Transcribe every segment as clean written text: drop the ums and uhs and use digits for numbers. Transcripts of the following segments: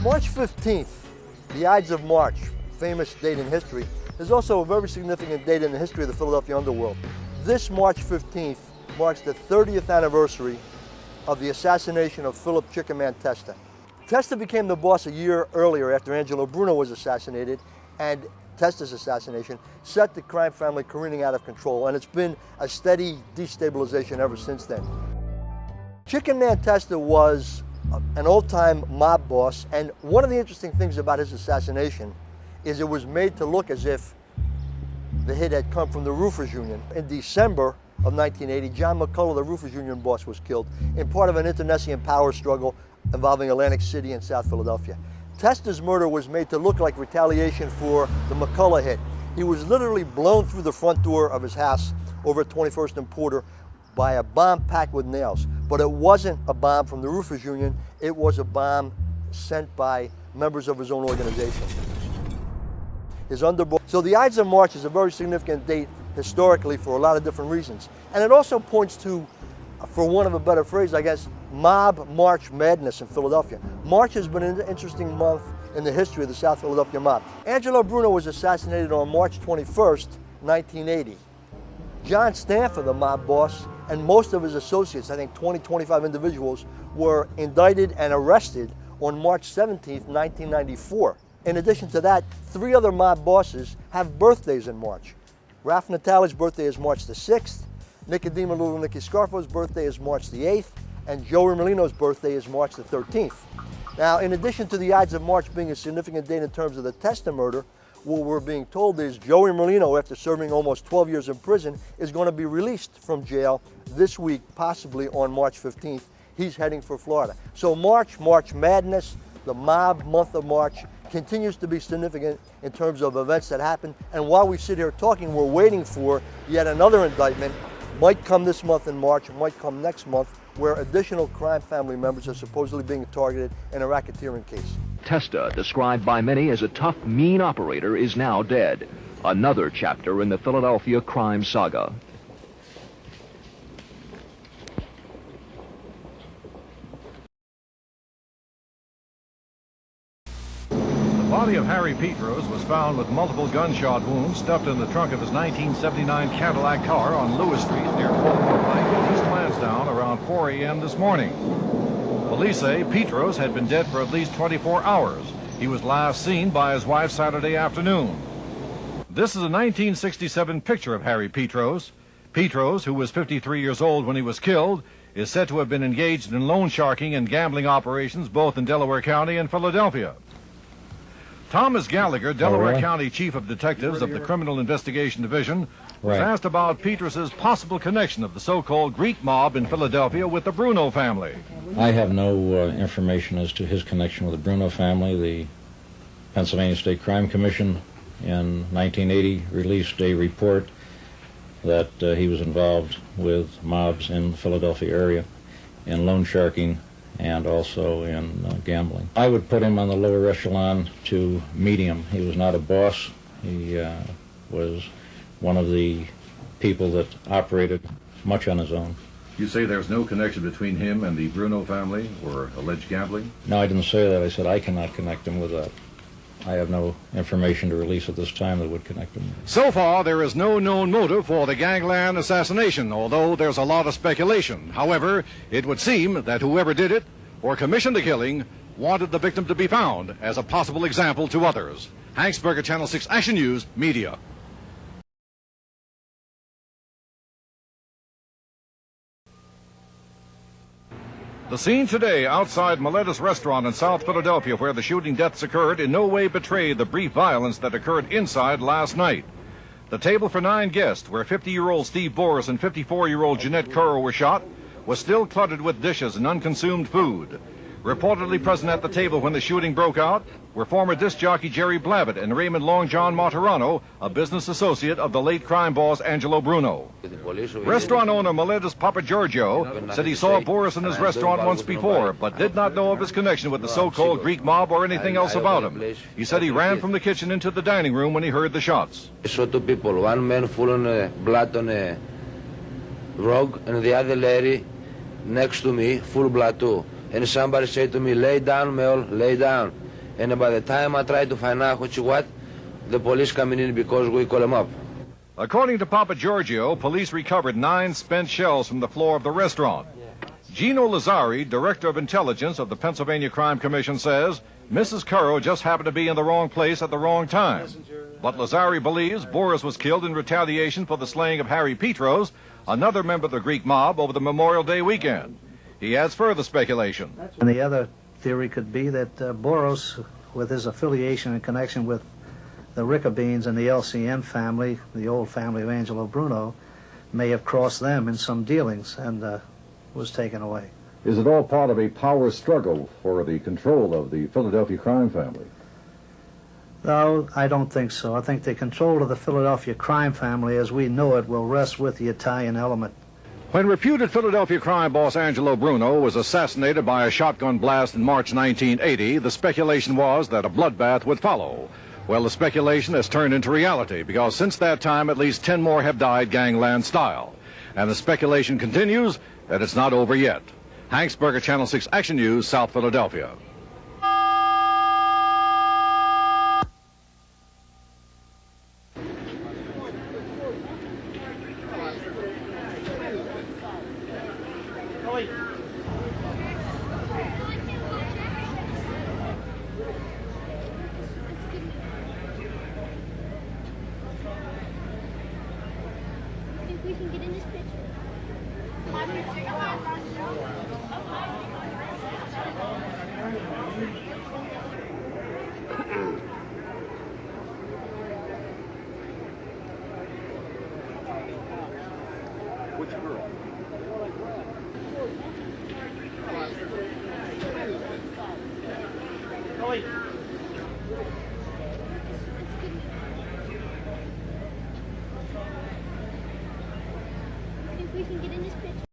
March 15th, the Ides of March, famous date in history, is also a very significant date in the history of the Philadelphia underworld. This March 15th marks the 30th anniversary of the assassination of Philip Chicken Man Testa. Testa became the boss a year earlier after Angelo Bruno was assassinated, and Testa's assassination set the crime family careening out of control, and it's been a steady destabilization ever since then. Chicken Man Testa was an old-time mob boss, and one of the interesting things about his assassination is it was made to look as if the hit had come from the Roofers Union. In December of 1980, John McCullough, the Roofers Union boss, was killed in part of an internecine power struggle involving Atlantic City and South Philadelphia. Testa's murder was made to look like retaliation for the McCullough hit. He was literally blown through the front door of his house over at 21st and Porter by a bomb packed with nails. But it wasn't a bomb from the Roofers Union, it was a bomb sent by members of his own organization. His underboss. So the Ides of March is a very significant date historically for a lot of different reasons. And it also points to, for want of a better phrase, I guess, mob March madness in Philadelphia. March has been an interesting month in the history of the South Philadelphia mob. Angelo Bruno was assassinated on March 21st, 1980. John Stanford, the mob boss, and most of his associates, I think 25 individuals, were indicted and arrested on March 17th, 1994. In addition to that, 3 other mob bosses have birthdays in March. Ralph Natale's birthday is March the 6th, Nicky Scarfo's birthday is March the 8th, and Joey Merlino's birthday is March the 13th. Now, in addition to the Ides of March being a significant date in terms of the Testa murder, what we're being told is Joey Merlino, after serving almost 12 years in prison, is going to be released from jail this week, possibly on March 15th. He's heading for Florida. So March Madness, the mob month of March, continues to be significant in terms of events that happen. And while we sit here talking, we're waiting for yet another indictment. Might come this month in March, might come next month, where additional crime family members are supposedly being targeted in a racketeering case. Testa, described by many as a tough, mean operator, is now dead. Another chapter in the Philadelphia crime saga. The body of Harry Petros was found with multiple gunshot wounds stuffed in the trunk of his 1979 Cadillac car on Lewis Street near Baltimore Pike in East Lansdowne around 4 a.m. this morning. Police say Petros had been dead for at least 24 hours. He was last seen by his wife Saturday afternoon. This is a 1967 picture of Harry Petros. Petros, who was 53 years old when he was killed, is said to have been engaged in loan sharking and gambling operations both in Delaware County and Philadelphia. Thomas Gallagher, Delaware County Chief of Detectives of the Criminal Investigation Division, was asked about Petros's possible connection of the so-called Greek mob in Philadelphia with the Bruno family. I have no information as to his connection with the Bruno family. The Pennsylvania State Crime Commission in 1980 released a report that he was involved with mobs in the Philadelphia area in loan sharking and also in gambling. I would put him on the lower echelon to medium. He was not a boss. He was one of the people that operated much on his own. You say there's no connection between him and the Bruno family or alleged gambling? No, I didn't say that. I said I cannot connect him with that. I have no information to release at this time that would connect him. So far, there is no known motive for the gangland assassination, although there's a lot of speculation. However, it would seem that whoever did it or commissioned the killing wanted the victim to be found as a possible example to others. Hank Sperger, Channel 6 Action News, Media. The scene today outside Miletta's restaurant in South Philadelphia, where the shooting deaths occurred, in no way betrayed the brief violence that occurred inside last night. The table for 9 guests, where 50-year-old Steve Boris and 54-year-old Jeanette Currow were shot, was still cluttered with dishes and unconsumed food. Reportedly present at the table when the shooting broke out were former disc jockey Jerry Blavitt and Raymond Long John Martirano, a business associate of the late crime boss Angelo Bruno. Restaurant owner Miletta's Papa Giorgio said he saw Boris in his restaurant once before, but did not know of his connection with the so-called Greek mob or anything else about him. He said he ran from the kitchen into the dining room when he heard the shots. I saw 2 people, one man full of blood on a rug, and the other lady next to me, full blood too. And somebody said to me, lay down, Mel, lay down. And by the time I try to find out what, the police coming in because we call them up. According to Papa Giorgio, police recovered 9 spent shells from the floor of the restaurant. Gino Lazzari, Director of Intelligence of the Pennsylvania Crime Commission, says Mrs. Curro just happened to be in the wrong place at the wrong time. But Lazzari believes Boris was killed in retaliation for the slaying of Harry Petros, another member of the Greek mob, over the Memorial Day weekend. He adds further speculation. And the other theory could be that Boris, with his affiliation and connection with the Riccobines and the LCN family, the old family of Angelo Bruno, may have crossed them in some dealings and was taken away. Is it all part of a power struggle for the control of the Philadelphia crime family? No, I don't think so. I think the control of the Philadelphia crime family as we know it will rest with the Italian element. When reputed Philadelphia crime boss Angelo Bruno was assassinated by a shotgun blast in March 1980, the speculation was that a bloodbath would follow. Well, the speculation has turned into reality because since that time at least 10 more have died gangland style. And the speculation continues that it's not over yet. Hank Berger, Channel 6 Action News, South Philadelphia. We can get in this picture. Which girl? We can get in this picture.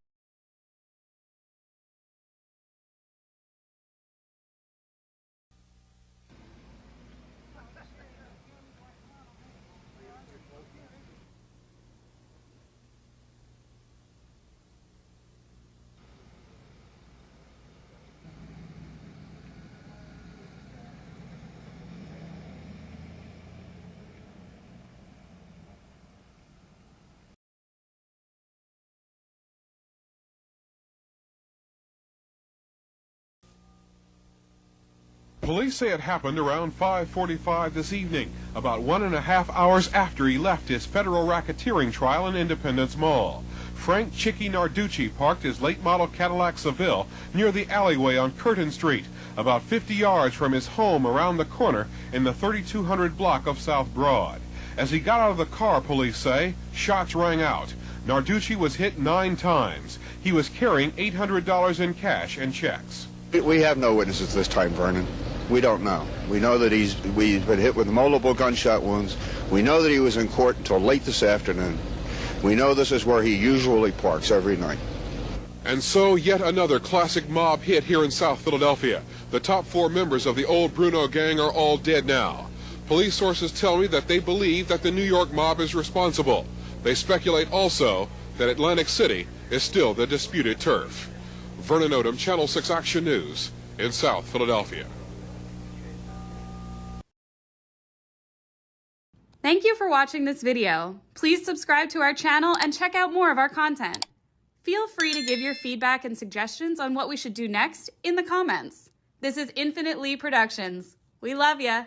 Police say it happened around 5:45 this evening, about 1.5 hours after he left his federal racketeering trial in Independence Mall. Frank Chicky Narducci parked his late model Cadillac Seville near the alleyway on Curtin Street, about 50 yards from his home around the corner in the 3200 block of South Broad. As he got out of the car, police say, shots rang out. Narducci was hit 9 times. He was carrying $800 in cash and checks. We have no witnesses this time, Vernon. We don't know. We know that we've been hit with multiple gunshot wounds. We know that he was in court until late this afternoon. We know this is where he usually parks every night. And so yet another classic mob hit here in South Philadelphia. The top 4 members of the old Bruno gang are all dead now. Police sources tell me that they believe that the New York mob is responsible. They speculate also that Atlantic City is still the disputed turf. Vernon Odom, Channel 6 Action News in South Philadelphia. Thank you for watching this video. Please subscribe to our channel and check out more of our content. Feel free to give your feedback and suggestions on what we should do next in the comments. This is Infinite Lee Productions. We love ya.